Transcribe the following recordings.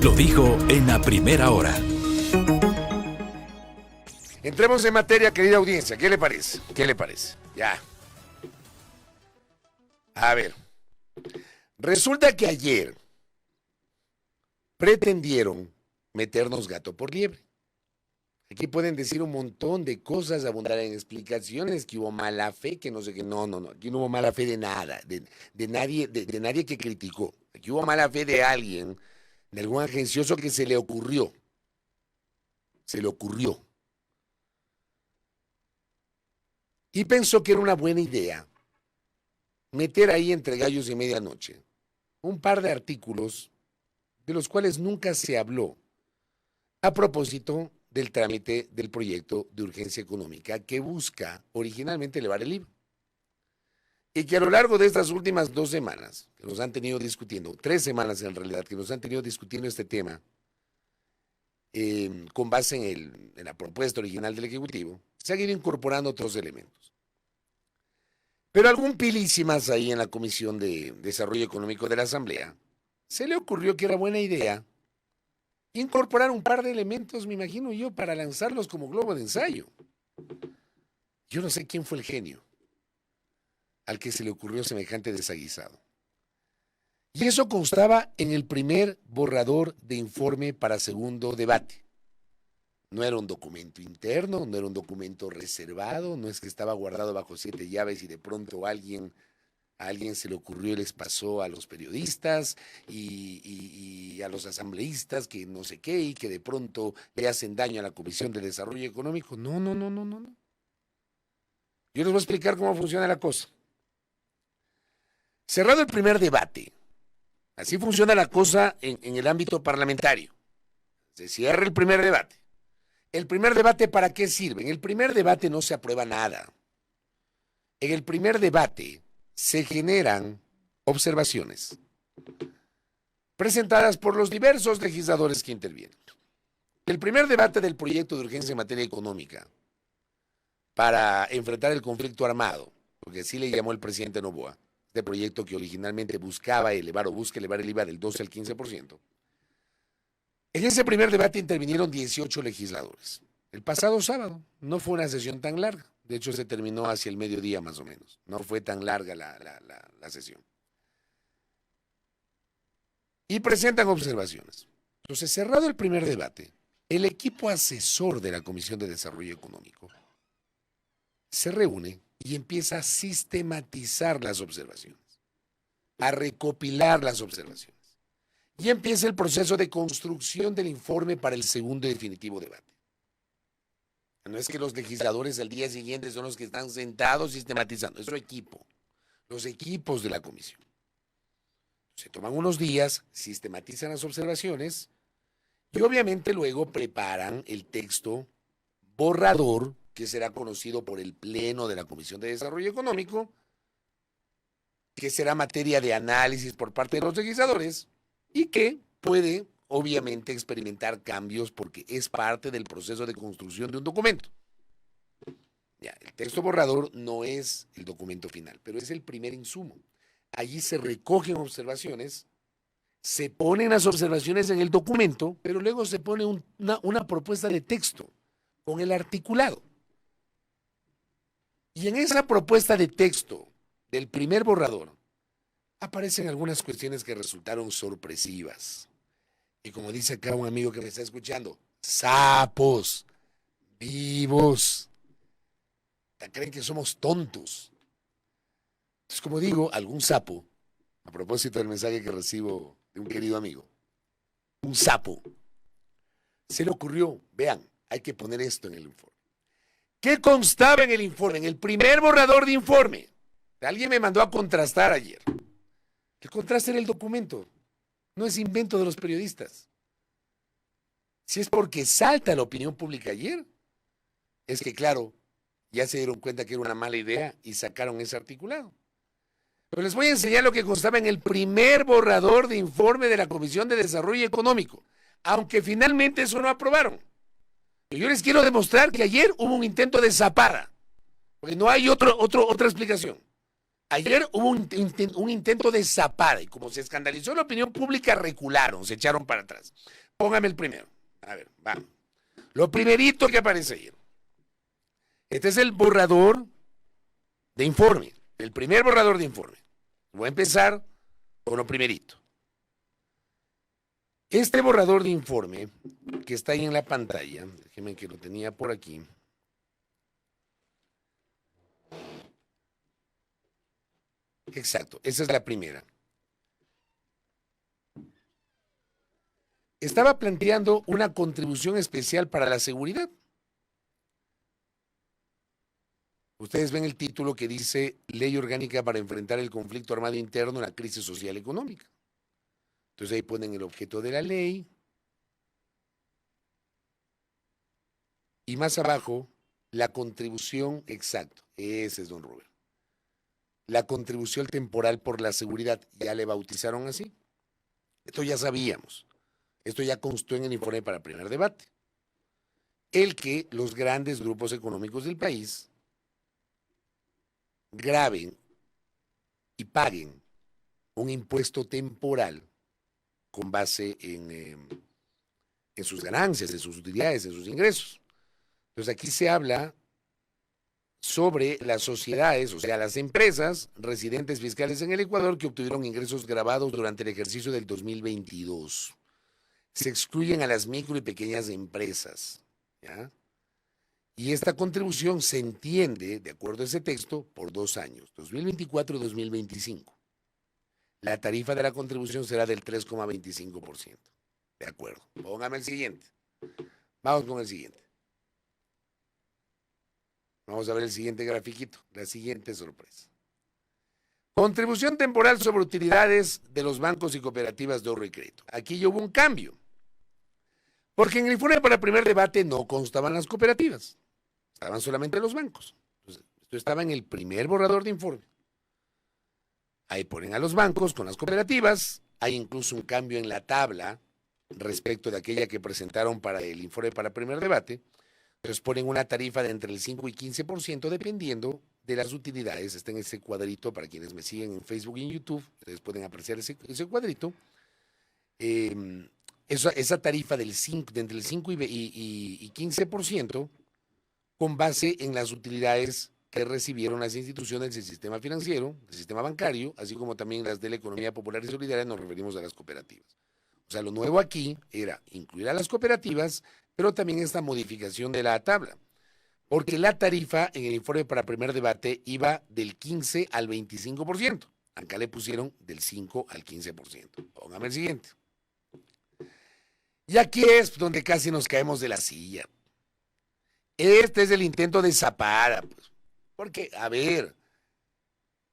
Lo dijo en la primera hora. Entremos en materia, querida audiencia. ¿Qué le parece? ¿Qué le parece? Ya. A ver. Resulta que ayer pretendieron meternos gato por liebre. Aquí pueden decir un montón de cosas, abundar en explicaciones, que hubo mala fe, que no sé qué. No. Aquí no hubo mala fe de nada, de nadie que criticó. Aquí hubo mala fe de alguien, de algún agencioso que se le ocurrió. Y pensó que era una buena idea meter ahí entre gallos y medianoche un par de artículos de los cuales nunca se habló a propósito del trámite del proyecto de urgencia económica que busca originalmente elevar el IVA. Y que a lo largo de estas últimas 2 semanas, que nos han tenido discutiendo, 3 semanas en realidad, que nos han tenido discutiendo este tema, con base en la propuesta original del Ejecutivo, se han ido incorporando otros elementos. Pero algún pilísimas ahí en la Comisión de Desarrollo Económico de la Asamblea, se le ocurrió que era buena idea incorporar un par de elementos, me imagino yo, para lanzarlos como globo de ensayo. Yo no sé quién fue el genio al que se le ocurrió semejante desaguisado. Y eso constaba en el primer borrador de informe para segundo debate. No era un documento interno, no era un documento reservado, no es que estaba guardado bajo 7 llaves y de pronto a alguien se le ocurrió y les pasó a los periodistas y a los asambleístas que no sé qué y que de pronto le hacen daño a la Comisión de Desarrollo Económico. No. Yo les voy a explicar cómo funciona la cosa. Cerrado el primer debate, así funciona la cosa en el ámbito parlamentario. Se cierra el primer debate. ¿El primer debate para qué sirve? En el primer debate no se aprueba nada. En el primer debate se generan observaciones presentadas por los diversos legisladores que intervienen. El primer debate del proyecto de urgencia en materia económica para enfrentar el conflicto armado, porque así le llamó el presidente Noboa, este proyecto que originalmente busca elevar el IVA del 12 al 15%. En ese primer debate intervinieron 18 legisladores. El pasado sábado no fue una sesión tan larga. De hecho, se terminó hacia el mediodía más o menos. No fue tan larga la sesión. Y presentan observaciones. Entonces, cerrado el primer debate, el equipo asesor de la Comisión de Desarrollo Económico se reúne y empieza a sistematizar las observaciones, a recopilar las observaciones. Y empieza el proceso de construcción del informe para el segundo y definitivo debate. No es que los legisladores al día siguiente son los que están sentados sistematizando, es su equipo, los equipos de la comisión. Se toman unos días, sistematizan las observaciones y obviamente luego preparan el texto borrador que será conocido por el Pleno de la Comisión de Desarrollo Económico, que será materia de análisis por parte de los legisladores y que puede obviamente experimentar cambios porque es parte del proceso de construcción de un documento. Ya, el texto borrador no es el documento final, pero es el primer insumo. Allí se recogen observaciones, se ponen las observaciones en el documento, pero luego se pone una propuesta de texto con el articulado. Y en esa propuesta de texto del primer borrador aparecen algunas cuestiones que resultaron sorpresivas. Y como dice acá un amigo que me está escuchando, sapos vivos. Creen que somos tontos. Entonces, como digo, algún sapo, a propósito del mensaje que recibo de un querido amigo, un sapo, se le ocurrió, vean, hay que poner esto en el informe. ¿Qué constaba en el informe? En el primer borrador de informe. Alguien me mandó a contrastar ayer. El contraste era el documento. No es invento de los periodistas. Si es porque salta la opinión pública ayer, es que claro, ya se dieron cuenta que era una mala idea y sacaron ese articulado. Pero les voy a enseñar lo que constaba en el primer borrador de informe de la Comisión de Desarrollo Económico, aunque finalmente eso no aprobaron. Pero yo les quiero demostrar que ayer hubo un intento de zapada, porque no hay otra explicación. Ayer hubo un intento de zapada y como se escandalizó la opinión pública, recularon, se echaron para atrás. Póngame el primero. A ver, vamos. Lo primerito que aparece ayer. Este es el borrador de informe, el primer borrador de informe. Voy a empezar con lo primerito. Este borrador de informe que está ahí en la pantalla, déjenme que lo tenía por aquí. Exacto, esa es la primera. Estaba planteando una contribución especial para la seguridad. Ustedes ven el título que dice Ley Orgánica para enfrentar el conflicto armado interno en la crisis social y económica. Entonces ahí ponen el objeto de la ley. Y más abajo, la contribución, exacto, ese es don Rubén. La contribución temporal por la seguridad, ya le bautizaron así. Esto ya sabíamos. Esto ya constó en el informe para primer debate. El que los grandes grupos económicos del país graben y paguen un impuesto temporal con base en sus ganancias, en sus utilidades, en sus ingresos. Entonces aquí se habla sobre las sociedades, o sea, las empresas residentes fiscales en el Ecuador que obtuvieron ingresos grabados durante el ejercicio del 2022. Se excluyen a las micro y pequeñas empresas, ¿ya? Y esta contribución se entiende, de acuerdo a ese texto, por 2 años, 2024 y 2025. La tarifa de la contribución será del 3,25%. De acuerdo. Póngame el siguiente. Vamos con el siguiente. Vamos a ver el siguiente grafiquito, la siguiente sorpresa. Contribución temporal sobre utilidades de los bancos y cooperativas de ahorro y crédito. Aquí ya hubo un cambio. Porque en el informe para el primer debate no constaban las cooperativas. Estaban solamente los bancos. Entonces, esto estaba en el primer borrador de informe. Ahí ponen a los bancos con las cooperativas. Hay incluso un cambio en la tabla respecto de aquella que presentaron para el informe para el primer debate. Entonces ponen una tarifa de entre el 5 y 15% dependiendo de las utilidades. Está en ese cuadrito para quienes me siguen en Facebook y en YouTube. Ustedes pueden apreciar ese cuadrito. Esa tarifa de entre el 5 y 15% con base en las utilidades que recibieron las instituciones del sistema financiero, del sistema bancario, así como también las de la economía popular y solidaria, nos referimos a las cooperativas. O sea, lo nuevo aquí era incluir a las cooperativas, pero también esta modificación de la tabla, porque la tarifa en el informe para primer debate iba del 15 al 25%. Acá le pusieron del 5 al 15%. Póngame el siguiente. Y aquí es donde casi nos caemos de la silla. Este es el intento de Zapata, pues. Porque, a ver,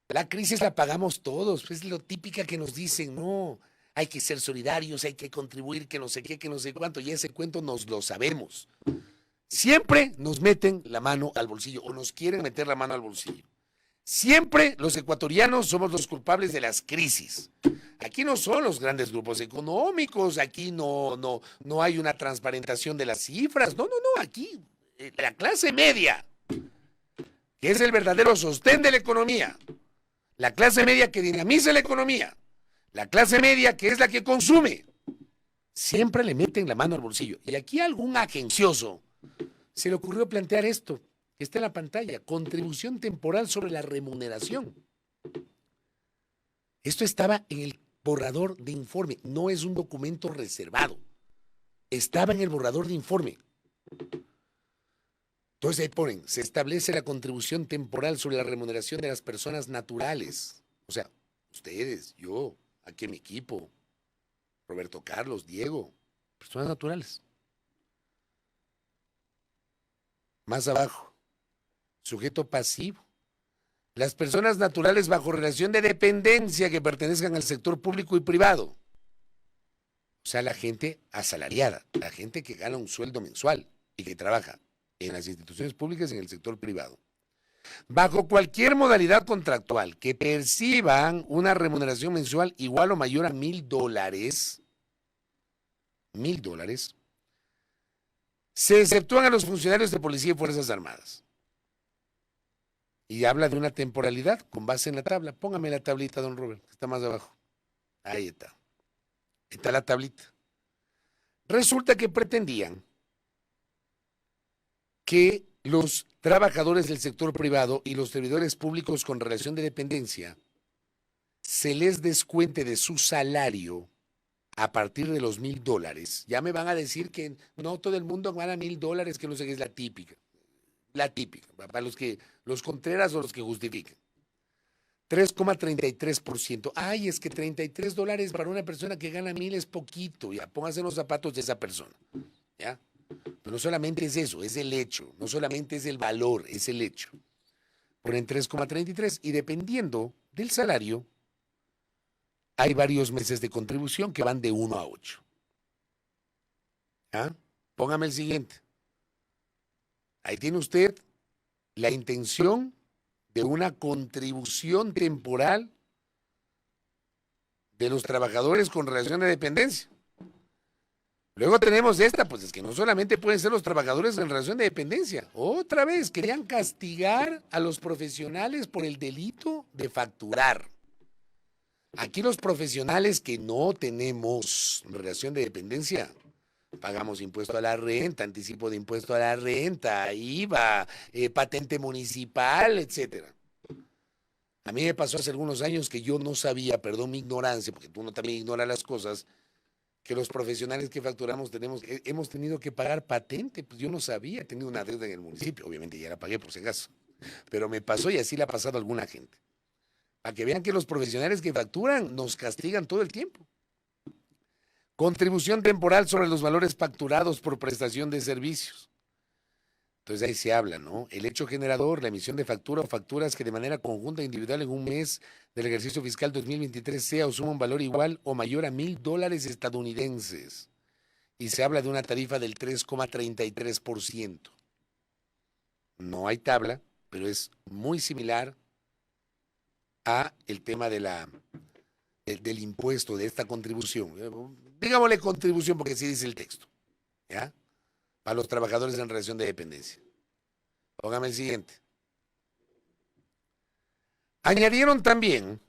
la crisis la pagamos todos. Es lo típica que nos dicen, no, hay que ser solidarios, hay que contribuir, que no sé qué, que no sé cuánto. Y ese cuento nos lo sabemos. Siempre nos meten la mano al bolsillo o nos quieren meter la mano al bolsillo. Siempre los ecuatorianos somos los culpables de las crisis. Aquí no son los grandes grupos económicos, aquí no hay una transparentación de las cifras. No, aquí la clase media, que es el verdadero sostén de la economía, la clase media que dinamiza la economía, la clase media que es la que consume, siempre le meten la mano al bolsillo. Y aquí a algún agencioso se le ocurrió plantear esto, que está en la pantalla, contribución temporal sobre la remuneración. Esto estaba en el borrador de informe, no es un documento reservado, estaba en el borrador de informe. Entonces ahí ponen, se establece la contribución temporal sobre la remuneración de las personas naturales. O sea, ustedes, yo, aquí en mi equipo, Roberto Carlos, Diego, personas naturales. Más abajo, sujeto pasivo. Las personas naturales bajo relación de dependencia que pertenezcan al sector público y privado. O sea, la gente asalariada, la gente que gana un sueldo mensual y que trabaja en las instituciones públicas y en el sector privado. Bajo cualquier modalidad contractual que perciban una remuneración mensual igual o mayor a $1,000, se exceptúan a los funcionarios de policía y fuerzas armadas. Y habla de una temporalidad con base en la tabla. Póngame la tablita, don Robert, que está más abajo. Ahí está. Está la tablita. Resulta que pretendían que los trabajadores del sector privado y los servidores públicos con relación de dependencia se les descuente de su salario a partir de los $1,000. Ya me van a decir que no todo el mundo gana $1,000, que no sé qué es la típica. La típica, para los contreras o los que justifiquen. 3,33%. Ay, es que $33 para una persona que gana 1,000 es poquito. Ya, póngase en los zapatos de esa persona. ¿Ya? Pero no solamente es eso, es el hecho. No solamente es el valor, es el hecho. Ponen 3,33 y dependiendo del salario, hay varios meses de contribución que van de 1 a 8. ¿Ya? Póngame el siguiente. Ahí tiene usted la intención de una contribución temporal de los trabajadores con relación de dependencia. Luego tenemos esta, pues es que no solamente pueden ser los trabajadores en relación de dependencia. Otra vez, querían castigar a los profesionales por el delito de facturar. Aquí los profesionales que no tenemos relación de dependencia, pagamos impuesto a la renta, anticipo de impuesto a la renta, IVA, patente municipal, etcétera. A mí me pasó hace algunos años que yo no sabía, perdón mi ignorancia, porque tú no también ignoras las cosas, que los profesionales que facturamos hemos tenido que pagar patente. Pues yo no sabía, he tenido una deuda en el municipio, obviamente ya la pagué por si acaso, pero me pasó y así le ha pasado a alguna gente. Para que vean que los profesionales que facturan nos castigan todo el tiempo. Contribución temporal sobre los valores facturados por prestación de servicios. Entonces ahí se habla, ¿no? El hecho generador, la emisión de factura o facturas que de manera conjunta e individual en un mes del ejercicio fiscal 2023 sea o suma un valor igual o mayor a $1,000 estadounidenses. Y se habla de una tarifa del 3,33%. No hay tabla, pero es muy similar a el tema del impuesto, de esta contribución. Digámosle contribución porque así dice el texto, ¿ya? Para los trabajadores en relación de dependencia. Póngame el siguiente. Añadieron también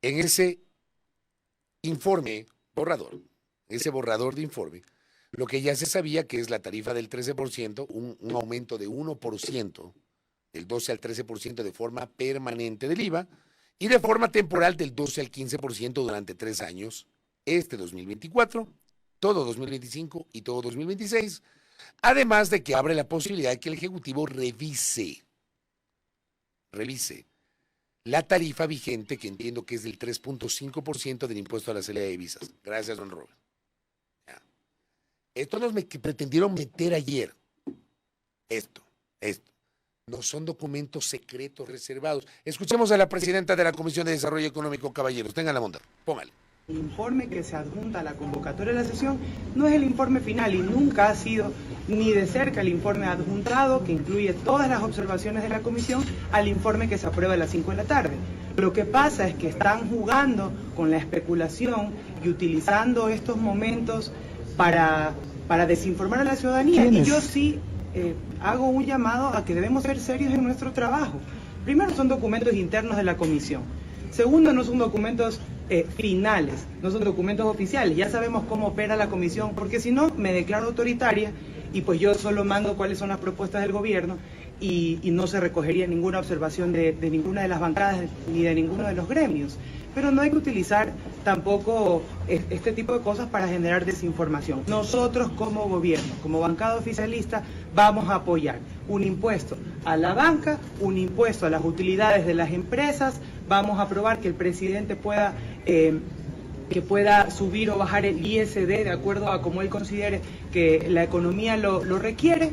en ese informe borrador, ese borrador de informe, lo que ya se sabía que es la tarifa del 13%, un aumento de 1%, del 12 al 13% de forma permanente del IVA y de forma temporal del 12 al 15% durante 3 años, este 2024, todo 2025 y todo 2026, además de que abre la posibilidad de que el Ejecutivo revise la tarifa vigente, que entiendo que es del 3,5% del impuesto a la salida de divisas. Gracias, don Robert. Ya. Esto nos pretendieron meter ayer. Esto. No son documentos secretos reservados. Escuchemos a la presidenta de la Comisión de Desarrollo Económico, caballeros. Tengan la bondad. Póngale. El informe que se adjunta a la convocatoria de la sesión no es el informe final y nunca ha sido ni de cerca el informe adjuntado que incluye todas las observaciones de la comisión al informe que se aprueba a las 5 de la tarde. Lo que pasa es que están jugando con la especulación y utilizando estos momentos para desinformar a la ciudadanía. Y yo sí hago un llamado a que debemos ser serios en nuestro trabajo. Primero, son documentos internos de la comisión. Segundo, no son documentos finales, no son documentos oficiales. Ya sabemos cómo opera la comisión, porque si no, me declaro autoritaria y pues yo solo mando cuáles son las propuestas del gobierno y no se recogería ninguna observación de ninguna de las bancadas ni de ninguno de los gremios. Pero no hay que utilizar tampoco este tipo de cosas para generar desinformación. Nosotros como gobierno, como bancada oficialista, vamos a apoyar un impuesto a la banca, un impuesto a las utilidades de las empresas, vamos a aprobar que el presidente pueda subir o bajar el ISD de acuerdo a como él considere que la economía lo requiere.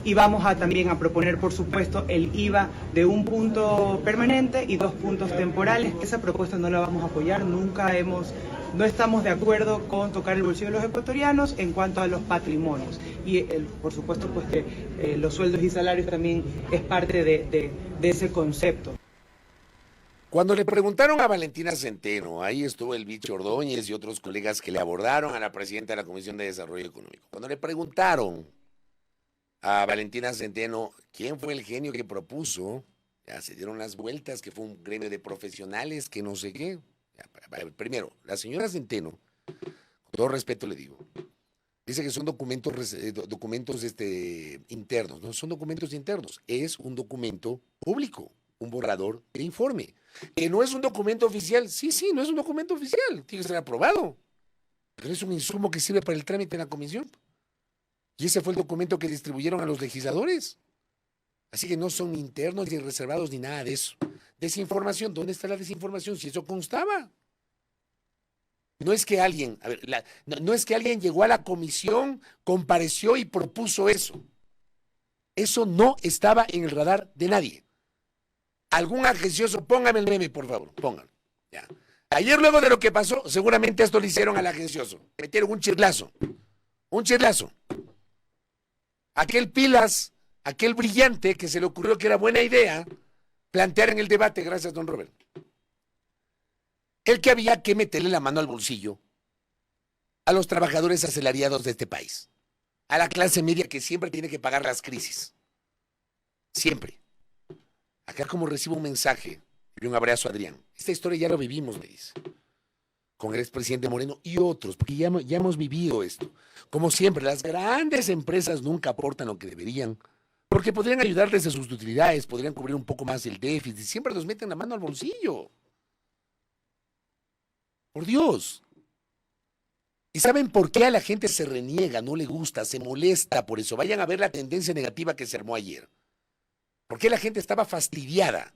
Y vamos a también a proponer, por supuesto, el IVA de 1 punto permanente y 2 puntos temporales. Esa propuesta no la vamos a apoyar, no estamos de acuerdo con tocar el bolsillo de los ecuatorianos en cuanto a los patrimonios. Y por supuesto, pues que los sueldos y salarios también es parte de ese concepto. Cuando le preguntaron a Valentina Centeno, ahí estuvo el Bicho Ordóñez y otros colegas que le abordaron a la presidenta de la Comisión de Desarrollo Económico. Cuando le preguntaron a Valentina Centeno, ¿quién fue el genio que propuso? Ya se dieron las vueltas, que fue un gremio de profesionales, que no sé qué. Ya, primero, la señora Centeno, con todo respeto le digo, dice que son documentos internos. No son documentos internos, es un documento público, un borrador de informe. Que no es un documento oficial, sí, no es un documento oficial, tiene que ser aprobado. Pero es un insumo que sirve para el trámite en la comisión. Y ese fue el documento que distribuyeron a los legisladores. Así que no son internos ni reservados ni nada de eso. Desinformación, ¿dónde está la desinformación? Si eso constaba. No es que alguien, a ver, no es que alguien llegó a la comisión, compareció y propuso eso. Eso no estaba en el radar de nadie. Algún agencioso, póngame el meme, por favor, pónganlo. Ya. Ayer, luego de lo que pasó, seguramente esto le hicieron al agencioso. Metieron un chirlazo. Un chirlazo. Aquel pilas, aquel brillante que se le ocurrió que era buena idea plantear en el debate, gracias, don Robert. El que había que meterle la mano al bolsillo a los trabajadores asalariados de este país, a la clase media que siempre tiene que pagar las crisis. Siempre. Acá como recibo un mensaje y un abrazo a Adrián. Esta historia ya lo vivimos, me dice. Con el expresidente Moreno y otros, porque ya hemos vivido esto. Como siempre, las grandes empresas nunca aportan lo que deberían, porque podrían ayudar desde sus utilidades, podrían cubrir un poco más el déficit, siempre nos meten la mano al bolsillo. Por Dios. ¿Y saben por qué a la gente se reniega, no le gusta, se molesta por eso? Vayan a ver la tendencia negativa que se armó ayer. ¿Por qué la gente estaba fastidiada?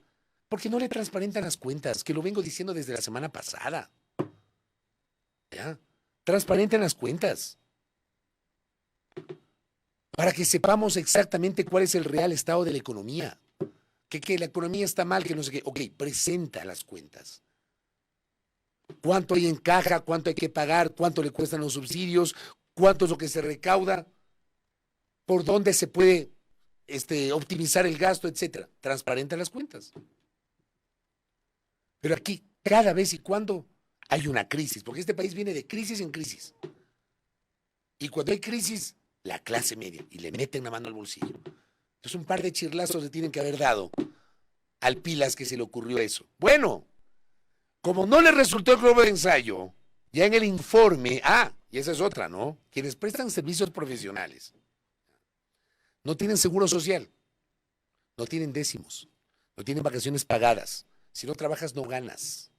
Porque no le transparentan las cuentas, que lo vengo diciendo desde la semana pasada. ¿Ya? Transparenten las cuentas. Para que sepamos exactamente cuál es el real estado de la economía. Que la economía está mal, que no sé qué. Ok, presenta las cuentas. ¿Cuánto hay en caja? ¿Cuánto hay que pagar? ¿Cuánto le cuestan los subsidios? ¿Cuánto es lo que se recauda? ¿Por dónde se puede optimizar el gasto, etcétera? Transparenta las cuentas. Pero aquí, cada vez y cuando hay una crisis, porque este país viene de crisis en crisis. Y cuando hay crisis, la clase media, y le meten la mano al bolsillo. Entonces un par de chirlazos le tienen que haber dado al pilas que se le ocurrió eso. Bueno, como no le resultó el globo de ensayo, ya en el informe, y esa es otra, ¿no? Quienes prestan servicios profesionales no tienen seguro social, no tienen décimos, no tienen vacaciones pagadas. Si no trabajas, no ganas.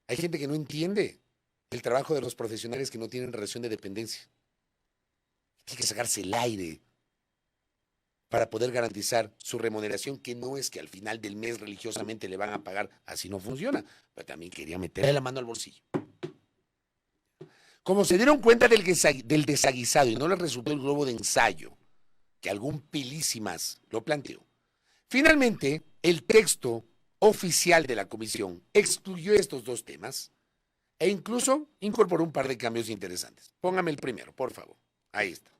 Hay gente que no entiende el trabajo de los profesionales que no tienen relación de dependencia. Tiene que sacarse el aire para poder garantizar su remuneración, que no es que al final del mes religiosamente le van a pagar, así no funciona, pero también quería meterle la mano al bolsillo. Como se dieron cuenta del desaguisado y no les resultó el globo de ensayo, que algún pilísimas lo planteó, finalmente el texto oficial de la comisión excluyó estos dos temas e incluso incorporó un par de cambios interesantes. Póngame el primero, por favor. Ahí está.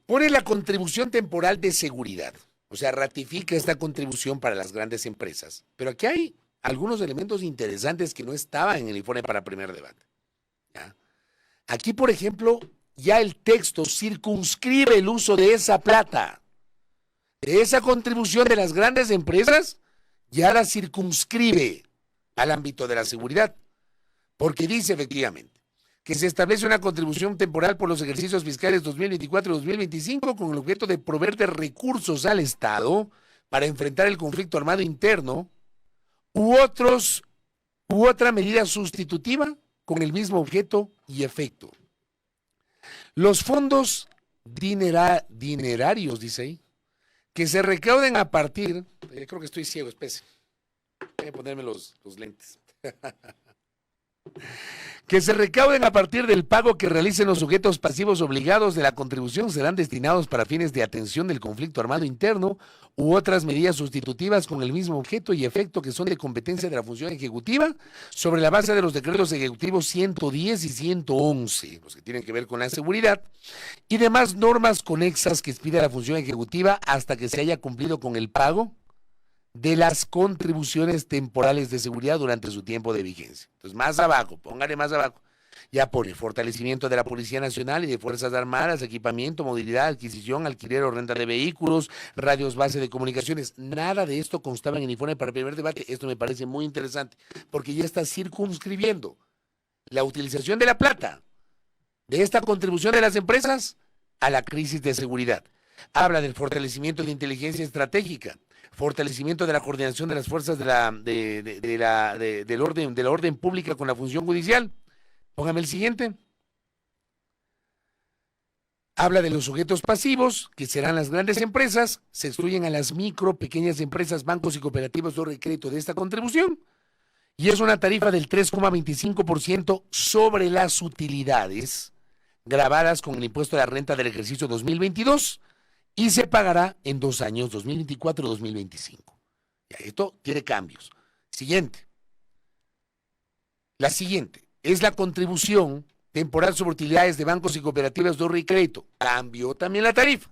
Pone la contribución temporal de seguridad, o sea, ratifica esta contribución para las grandes empresas. Pero aquí hay algunos elementos interesantes que no estaban en el informe para primer debate. ¿Ya? Aquí, por ejemplo, ya el texto circunscribe el uso de esa plata, de esa contribución de las grandes empresas, ya la circunscribe al ámbito de la seguridad, porque dice efectivamente que se establece una contribución temporal por los ejercicios fiscales 2024 y 2025 con el objeto de proveer de recursos al Estado para enfrentar el conflicto armado interno u otra medida sustitutiva con el mismo objeto y efecto. Los fondos dinerarios, dice ahí, que se recauden a partir, creo que estoy ciego, espese, voy a ponerme los lentes. Que se recauden a partir del pago que realicen los sujetos pasivos obligados de la contribución serán destinados para fines de atención del conflicto armado interno u otras medidas sustitutivas con el mismo objeto y efecto que son de competencia de la función ejecutiva sobre la base de los decretos ejecutivos 110 y 111, los que tienen que ver con la seguridad, y demás normas conexas que expide la función ejecutiva hasta que se haya cumplido con el pago de las contribuciones temporales de seguridad durante su tiempo de vigencia. Entonces, más abajo, póngale más abajo. Ya pone fortalecimiento de la Policía Nacional y de Fuerzas Armadas, equipamiento, movilidad, adquisición, alquiler o renta de vehículos, radios base de comunicaciones. Nada de esto constaba en el informe para el primer debate. Esto me parece muy interesante porque ya está circunscribiendo la utilización de la plata de esta contribución de las empresas a la crisis de seguridad. Habla del fortalecimiento de inteligencia estratégica, fortalecimiento de la coordinación de las fuerzas de la orden pública con la función judicial. Póngame el siguiente. Habla de los sujetos pasivos, que serán las grandes empresas, se excluyen a las micro, pequeñas empresas, bancos y cooperativas de ahorro y crédito de esta contribución, y es una tarifa del 3,25% sobre las utilidades grabadas con el impuesto a la renta del ejercicio 2022 y se pagará en 2 años, 2024 y 2025. Ya, esto tiene cambios. Siguiente. La siguiente es la contribución temporal sobre utilidades de bancos y cooperativas de ahorro y crédito. Cambió también la tarifa.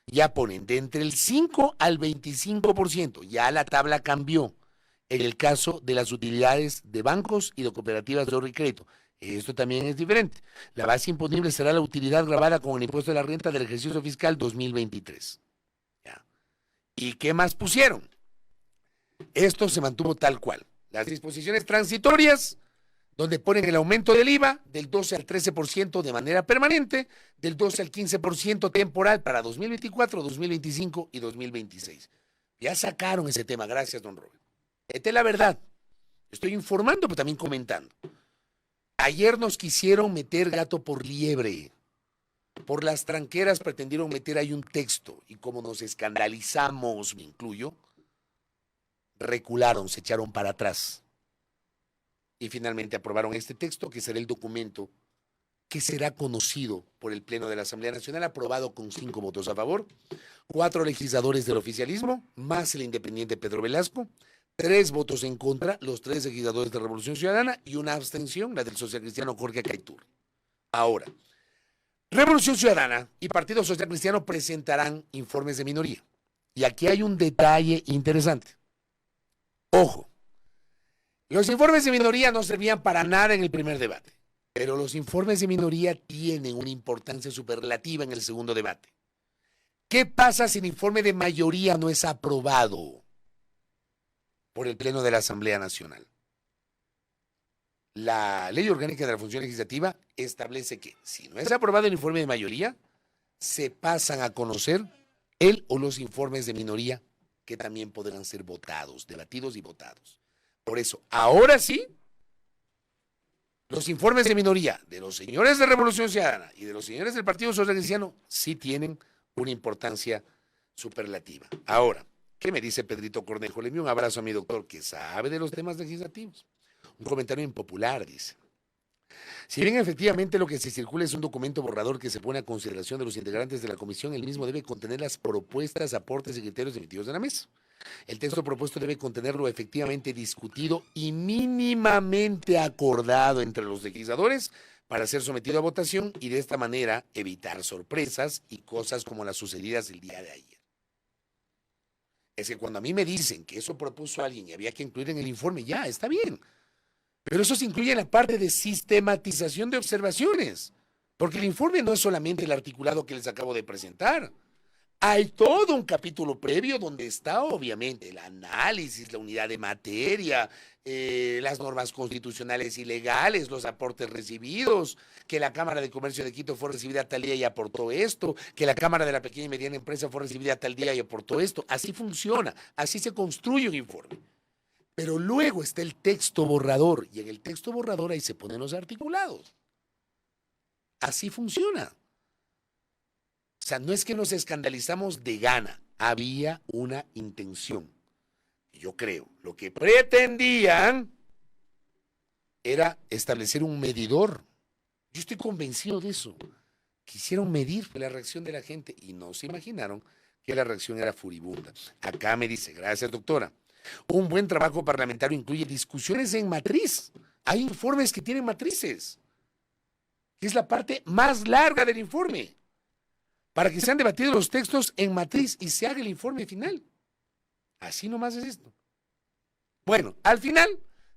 Ya ponen de entre el 5 al 25%. Ya la tabla cambió en el caso de las utilidades de bancos y de cooperativas de ahorro y crédito. Esto también es diferente. La base imponible será la utilidad grabada con el impuesto de la renta del ejercicio fiscal 2023. ¿Ya? ¿Y qué más pusieron? Esto se mantuvo tal cual. Las disposiciones transitorias, donde ponen el aumento del IVA del 12 al 13% de manera permanente, del 12 al 15% temporal para 2024, 2025 y 2026. Ya sacaron ese tema, gracias, don Robert. Esta es la verdad. Estoy informando, pero también comentando. Ayer nos quisieron meter gato por liebre. Por las tranqueras pretendieron meter ahí un texto y como nos escandalizamos, me incluyo, recularon, se echaron para atrás. Y finalmente aprobaron este texto que será el documento que será conocido por el Pleno de la Asamblea Nacional, aprobado con 5 votos a favor, 4 legisladores del oficialismo, más el independiente Pedro Velasco, 3 votos en contra, los 3 legisladores de Revolución Ciudadana y una abstención, la del socialcristiano Jorge Acaitur. Ahora, Revolución Ciudadana y Partido Social Cristiano presentarán informes de minoría. Y aquí hay un detalle interesante. Ojo, los informes de minoría no servían para nada en el primer debate, pero los informes de minoría tienen una importancia superlativa en el segundo debate. ¿Qué pasa si el informe de mayoría no es aprobado por el Pleno de la Asamblea Nacional? La Ley Orgánica de la Función Legislativa establece que si no es aprobado el informe de mayoría, se pasan a conocer el o los informes de minoría que también podrán ser votados, debatidos y votados. Por eso, ahora sí, los informes de minoría de los señores de Revolución Ciudadana y de los señores del Partido Social Cristiano sí tienen una importancia superlativa. Ahora, ¿qué me dice Pedrito Cornejo? Le envío un abrazo a mi doctor que sabe de los temas legislativos. Un comentario impopular, dice. Si bien efectivamente lo que se circula es un documento borrador que se pone a consideración de los integrantes de la comisión, el mismo debe contener las propuestas, aportes y criterios emitidos de la mesa. El texto propuesto debe contener lo efectivamente discutido y mínimamente acordado entre los legisladores para ser sometido a votación y de esta manera evitar sorpresas y cosas como las sucedidas el día de ayer. Es que cuando a mí me dicen que eso propuso alguien y había que incluir en el informe, ya, está bien. Pero eso se incluye en la parte de sistematización de observaciones, porque el informe no es solamente el articulado que les acabo de presentar. Hay todo un capítulo previo donde está obviamente el análisis, la unidad de materia, las normas constitucionales y legales, los aportes recibidos, que la Cámara de Comercio de Quito fue recibida tal día y aportó esto, que la Cámara de la Pequeña y Mediana Empresa fue recibida tal día y aportó esto. Así funciona, así se construye un informe. Pero luego está el texto borrador y en el texto borrador ahí se ponen los articulados. Así funciona. O sea, no es que nos escandalizamos de gana, había una intención. Yo creo, lo que pretendían era establecer un medidor. Yo estoy convencido de eso. Quisieron medir la reacción de la gente y no se imaginaron que la reacción era furibunda. Acá me dice, gracias doctora, un buen trabajo parlamentario incluye discusiones en matriz. Hay informes que tienen matrices, que es la parte más larga del informe, para que sean debatidos los textos en matriz y se haga el informe final. Así nomás es esto. Bueno, al final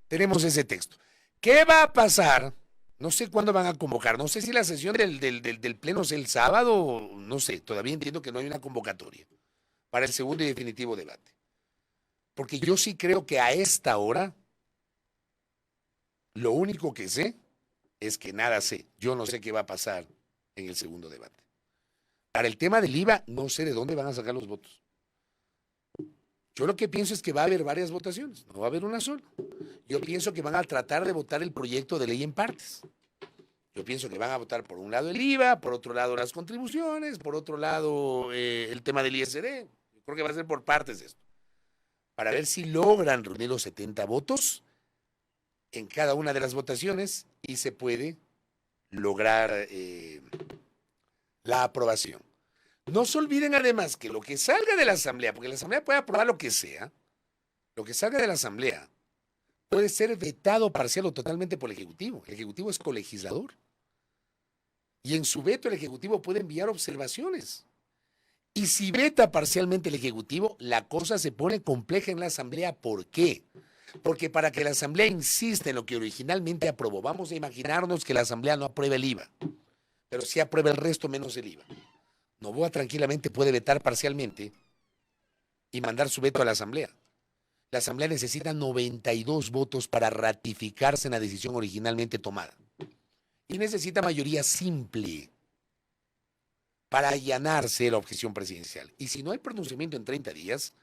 tenemos ese texto. ¿Qué va a pasar No sé cuándo van a convocar. No sé si la sesión del Pleno es el sábado. No sé. Todavía entiendo que no hay una convocatoria para el segundo y definitivo debate. Porque yo sí creo que a esta hora lo único que sé es que nada sé. Yo no sé qué va a pasar en el segundo debate. Para el tema del IVA, no sé de dónde van a sacar los votos. Yo lo que pienso es que va a haber varias votaciones, no va a haber una sola. Yo pienso que van a tratar de votar el proyecto de ley en partes. Yo pienso que van a votar por un lado el IVA, por otro lado las contribuciones, por otro lado el tema del ISD. Yo creo que va a ser por partes esto. Para ver si logran reunir los 70 votos en cada una de las votaciones y se puede lograr la aprobación. No se olviden además que lo que salga de la Asamblea, porque la Asamblea puede aprobar lo que sea, lo que salga de la Asamblea puede ser vetado parcial o totalmente por el Ejecutivo. El Ejecutivo es colegislador. Y en su veto el Ejecutivo puede enviar observaciones. Y si veta parcialmente el Ejecutivo, la cosa se pone compleja en la Asamblea. ¿Por qué? Porque para que la Asamblea insista en lo que originalmente aprobó, vamos a imaginarnos que la Asamblea no aprueba el IVA, pero sí aprueba el resto menos el IVA. Noboa tranquilamente puede vetar parcialmente y mandar su veto a la Asamblea. La Asamblea necesita 92 votos para ratificarse en la decisión originalmente tomada. Y necesita mayoría simple para allanarse la objeción presidencial. Y si no hay pronunciamiento en 30 días,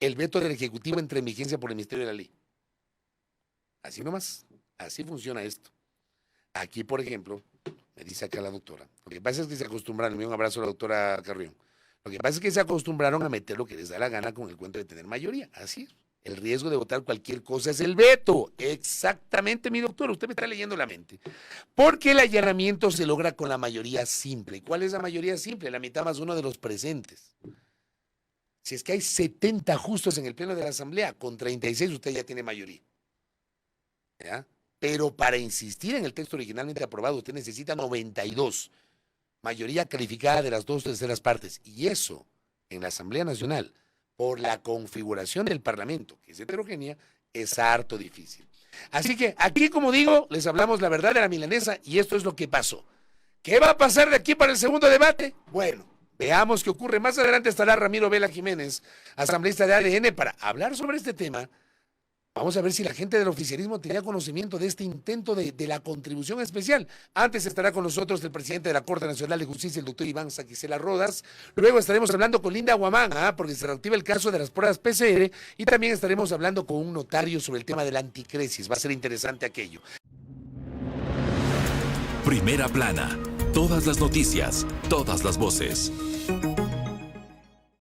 el veto del Ejecutivo entra en vigencia por el Ministerio de la Ley. Así nomás. Así funciona esto. Aquí, por ejemplo, me dice acá la doctora, lo que pasa es que se acostumbraron, un abrazo a la doctora Carrión, lo que pasa es que se acostumbraron a meter lo que les da la gana con el cuento de tener mayoría. Así es. El riesgo de votar cualquier cosa es el veto. Exactamente, mi doctor, usted me está leyendo la mente. Porque el allanamiento se logra con la mayoría simple. ¿Cuál es la mayoría simple? La mitad más uno de los presentes. Si es que hay 70 justos en el pleno de la Asamblea, con 36 usted ya tiene mayoría. ¿Ya? Pero para insistir en el texto originalmente aprobado, usted necesita 92. Mayoría calificada de las 2/3 partes. Y eso, en la Asamblea Nacional, por la configuración del Parlamento, que es heterogénea, es harto difícil. Así que aquí, como digo, les hablamos la verdad de la milanesa y esto es lo que pasó. ¿Qué va a pasar de aquí para el segundo debate? Bueno, veamos qué ocurre. Más adelante estará Ramiro Vela Jiménez, asambleísta de ADN, para hablar sobre este tema. Vamos a ver si la gente del oficialismo tenía conocimiento de este intento de la contribución especial. Antes estará con nosotros el presidente de la Corte Nacional de Justicia, el doctor Iván Saquicela Rodas. Luego estaremos hablando con Linda Guamán, porque se reactiva el caso de las pruebas PCR. Y también estaremos hablando con un notario sobre el tema de la anticresis. Va a ser interesante aquello. Primera plana. Todas las noticias, todas las voces.